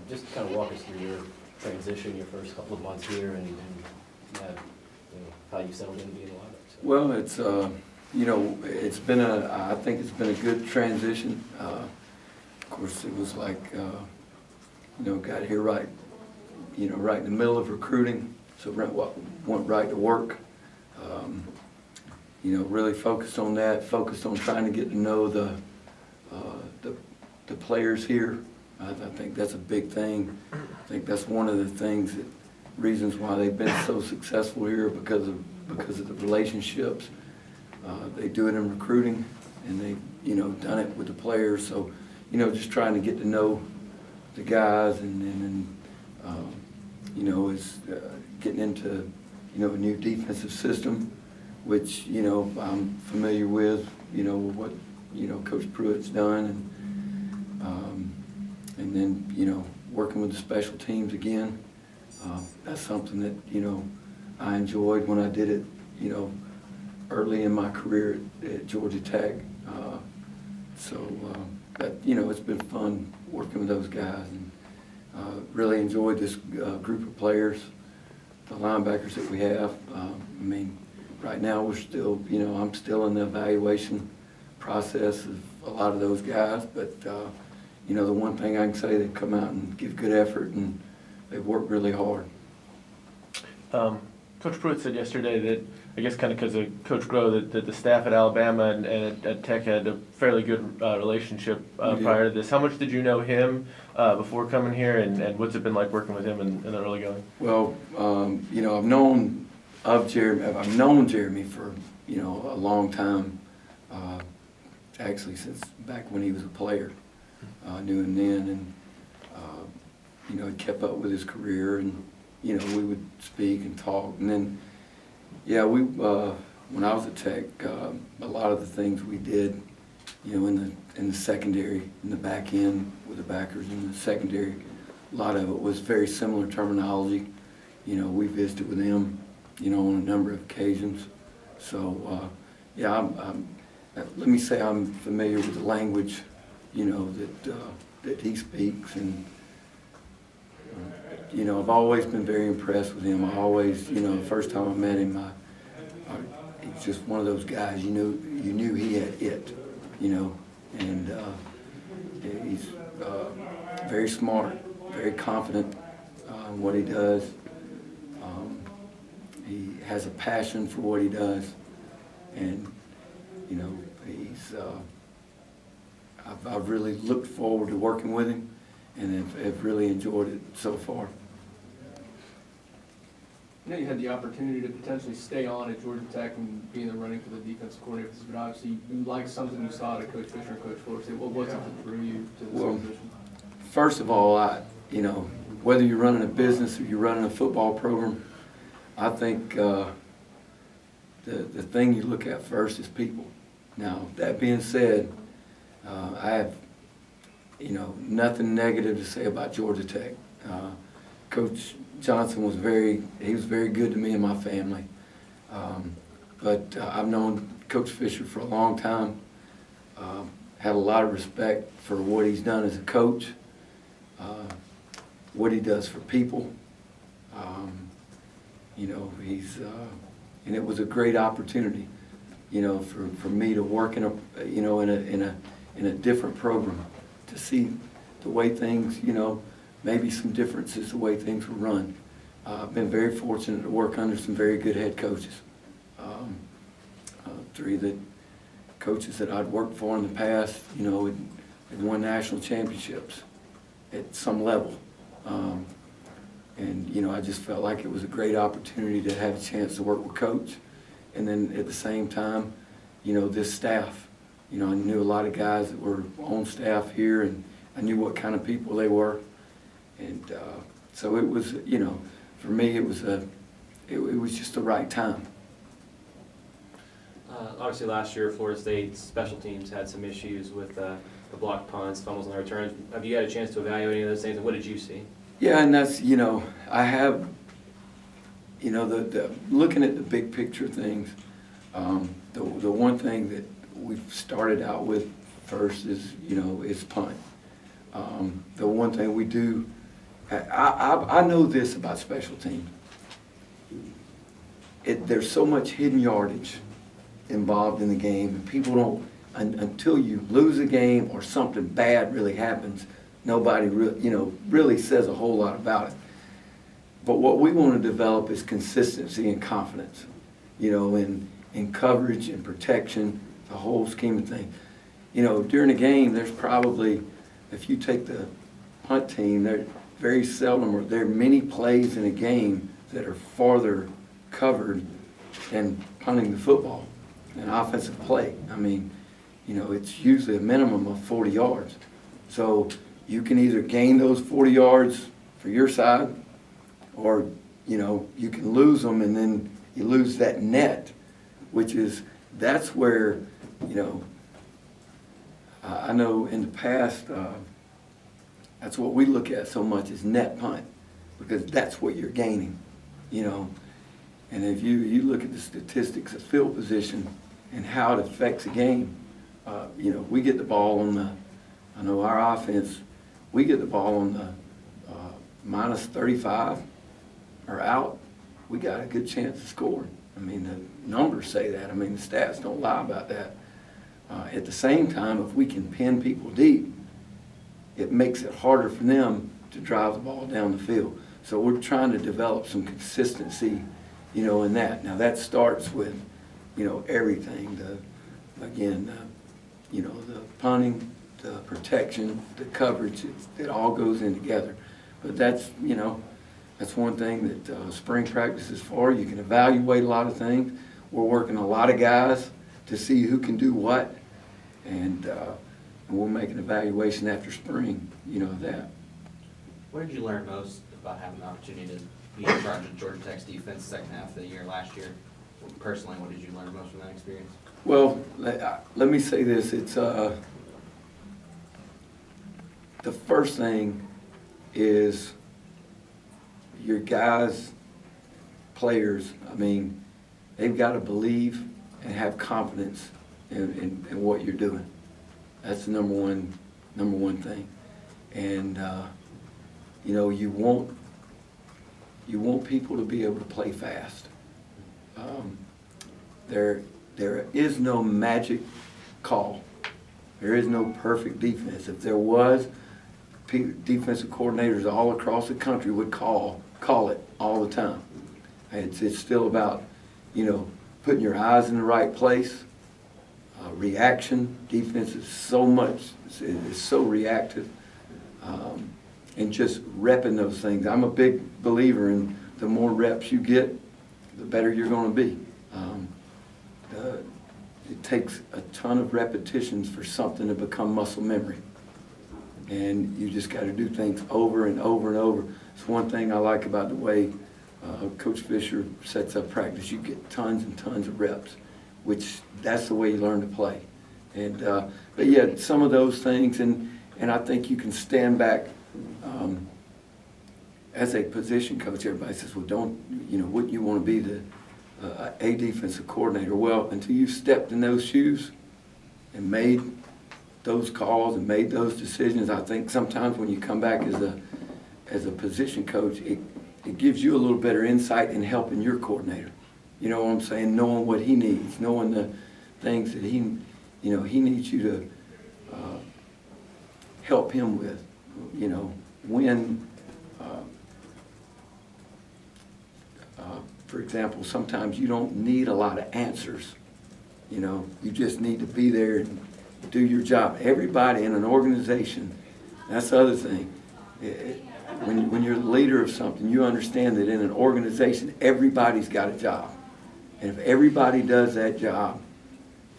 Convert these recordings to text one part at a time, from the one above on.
Just kind of walk us through your transition, your first couple of months here, and how you settled into being a linebacker. So. Well, it's it's been I think it's been a good transition. Of course, it was like got here right right in the middle of recruiting, so went right to work. Really focused on that. Focused on trying to get to know the players here. I think that's a big thing. I think that's one of the reasons why they've been so successful here, because of the relationships. They do it in recruiting, and they've done it with the players. So just trying to get to know the guys, and then is getting into a new defensive system, which I'm familiar with. What Coach Pruitt's done, and then working with the special teams again. That's something that I enjoyed when I did it early in my career at Georgia Tech. It's been fun working with those guys, and really enjoyed this group of players, the linebackers that we have. Right now we're still, I'm still in the evaluation process of a lot of those guys, but the one thing I can say, they've come out and give good effort, and they've worked really hard. Coach Pruitt said yesterday that, I guess kind of because of Coach Groh, that the staff at Alabama and at Tech had a fairly good relationship prior to this. How much did you know him before coming here, and what's it been like working with him in the early going? Well, I've known Jeremy for a long time, actually since back when he was a player. I knew him then, and he kept up with his career, and we would speak and talk, and then when I was at Tech, a lot of the things we did, in the secondary, in the back end with the backers in the secondary, a lot of it was very similar terminology. We visited with him, on a number of occasions. So let me say I'm familiar with the language, that he speaks, and I've always been very impressed with him. I always, the first time I met him, he's just one of those guys. You knew he had it, and he's very smart, very confident in what he does. He has a passion for what he does, and I've really looked forward to working with him, and have really enjoyed it so far. I know you had the opportunity to potentially stay on at Georgia Tech and be in the running for the defensive coordinator, but obviously you liked something you saw at Coach Fisher and Coach Flores. What was it that drew you to this position? First of all, whether you're running a business or you're running a football program, I think the thing you look at first is people. Now, that being said, I have nothing negative to say about Georgia Tech. Coach Johnson was very good to me and my family. But I've known Coach Fisher for a long time. Had a lot of respect for what he's done as a coach, what he does for people. And it was a great opportunity, for me to work in a different program, to see the way things, maybe some differences the way things were run. I've been very fortunate to work under some very good head coaches. Three of the coaches that I'd worked for in the past, had won national championships at some level. And I just felt like it was a great opportunity to have a chance to work with Coach. And then at the same time, this staff. I knew a lot of guys that were on staff here, and I knew what kind of people they were. And so it was, for me, it was just the right time. Obviously, last year, Florida State's special teams had some issues with the blocked punts, fumbles, and the returns. Have you had a chance to evaluate any of those things, and what did you see? Yeah, and that's, I have, looking at the big picture things, the one thing that we've started out with first is, is punt. The one thing we do I know this about special teams. There's so much hidden yardage involved in the game, and people don't, until you lose a game or something bad really happens, nobody really says a whole lot about it. But what we want to develop is consistency and confidence, in coverage and protection, the whole scheme of things. During a game, there's probably, if you take the punt team, there very seldom, or there are many plays in a game that are farther covered than punting the football, an offensive play. I mean, it's usually a minimum of 40 yards. So you can either gain those 40 yards for your side, or, you can lose them, and then you lose that net, that's where, I know in the past, that's what we look at so much is net punt, because that's what you're gaining, And if you look at the statistics of field position and how it affects a game, we get the ball on I know our offense, we get the ball on the minus 35 or out, we got a good chance of scoring. I mean, the numbers say that. I mean, the stats don't lie about that. At the same time, if we can pin people deep, it makes it harder for them to drive the ball down the field. So we're trying to develop some consistency, in that. Now that starts with, everything. The punting, the protection, the coverage, it all goes in together. But that's one thing that spring practice is for. You can evaluate a lot of things. We're working a lot of guys to see who can do what, and we'll make an evaluation after spring, of that. What did you learn most about having the opportunity to be in charge of Georgia Tech's defense second half of the year last year? Personally, what did you learn most from that experience? Well, let me say this. It's the first thing is your guys, players, I mean, they've got to believe and have confidence in what you're doing. That's the number one thing. And you want people to be able to play fast. There is no magic call. There is no perfect defense. If there was, defensive coordinators all across the country would call it all the time. It's still about, putting your eyes in the right place. Reaction. Defense is so reactive. And just repping those things. I'm a big believer in the more reps you get, the better you're going to be. It takes a ton of repetitions for something to become muscle memory. And you just got to do things over and over and over. It's one thing I like about the way Coach Fisher sets up practice. You get tons and tons of reps, which that's the way you learn to play. And but yeah, some of those things, and I think you can stand back as a position coach. Everybody says, well, wouldn't you want to be a defensive coordinator? Well, until you stepped in those shoes and made those calls and made those decisions, I think sometimes when you come back as a position coach, it gives you a little better insight in helping your coordinator. You know what I'm saying? Knowing what he needs, knowing the things that he needs you to help him with. When for example, sometimes you don't need a lot of answers. You just need to be there and do your job. Everybody in an organization, that's the other thing. When you're the leader of something, you understand that in an organization, everybody's got a job. And if everybody does that job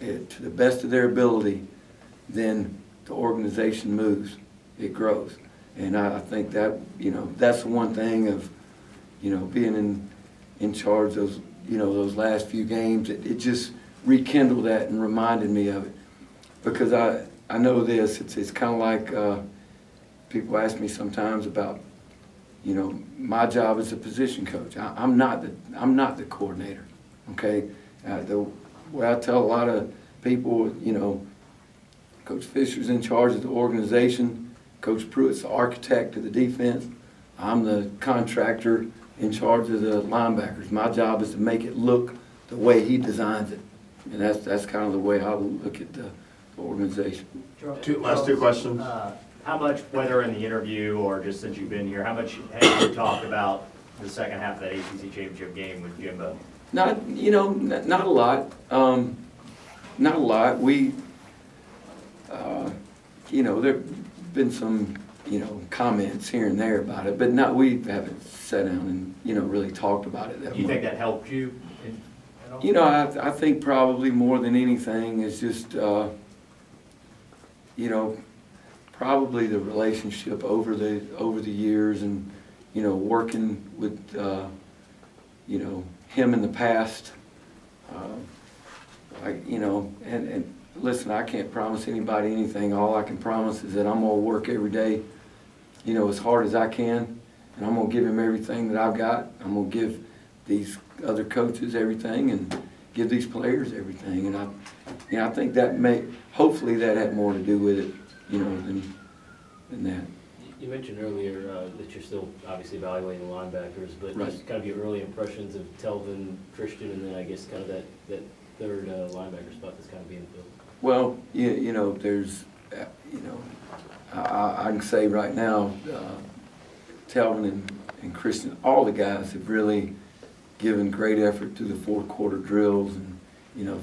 to the best of their ability, then the organization moves, it grows. And I think that, that's one thing of, being in charge of those last few games. It just rekindled that and reminded me of it. Because I know this, it's kind of like people ask me sometimes about, my job as a position coach. I'm not the coordinator, okay? The way I tell a lot of people, Coach Fisher's in charge of the organization, Coach Pruitt's the architect of the defense. I'm the contractor in charge of the linebackers. My job is to make it look the way he designs it. And that's kind of the way I look at the organization. Last two questions. How much, whether in the interview or just since you've been here, how much have you talked about the second half of that ACC championship game with Jimbo? Not a lot. Not a lot. We, there've been some, comments here and there about it, but we haven't sat down and, really talked about it that much. Do you think that helped you? I think probably more than anything is just, probably the relationship over the years and, working with, him in the past. And listen, I can't promise anybody anything. All I can promise is that I'm gonna work every day, as hard as I can, and I'm gonna give him everything that I've got. I'm gonna give these other coaches everything and give these players everything. And I think hopefully that had more to do with it, than that. You mentioned earlier that you're still obviously evaluating the linebackers, but Right. just kind of your early impressions of Telvin, Christian, and then I guess kind of that third linebacker spot that's kind of being filled. Well, there's, I can say right now, Telvin and Christian, all the guys have really given great effort to the fourth quarter drills and,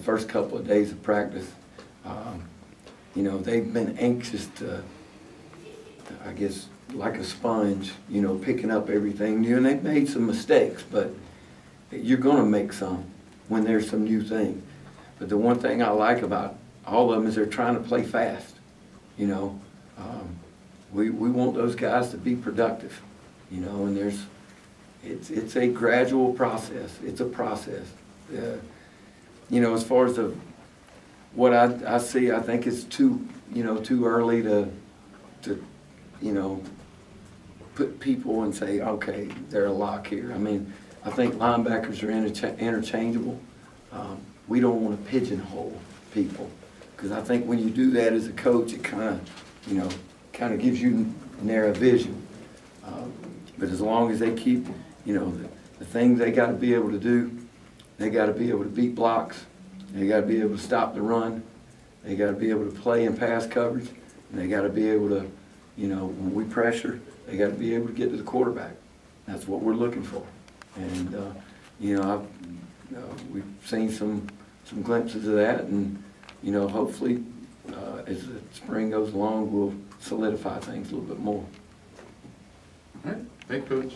first couple of days of practice. They've been anxious to, I guess, like a sponge, picking up everything new, and they've made some mistakes, but you're gonna make some when there's some new thing. But the one thing I like about all of them is they're trying to play fast. We want those guys to be productive, and it's a gradual process. It's a process. As far as what I see, I think it's too early to put people and say, okay, they're a lock here. I mean, I think linebackers are interchangeable. We don't want to pigeonhole people, because I think when you do that as a coach, it kind of gives you narrow vision. But as long as they keep, the things they got to be able to do, they got to be able to beat blocks, they got to be able to stop the run, they got to be able to play in pass coverage, and they got to be able to, when we pressure, they got to be able to get to the quarterback. That's what we're looking for. And we've seen some glimpses of that, and hopefully as the spring goes along, we'll solidify things a little bit more. All right, thank you, Coach.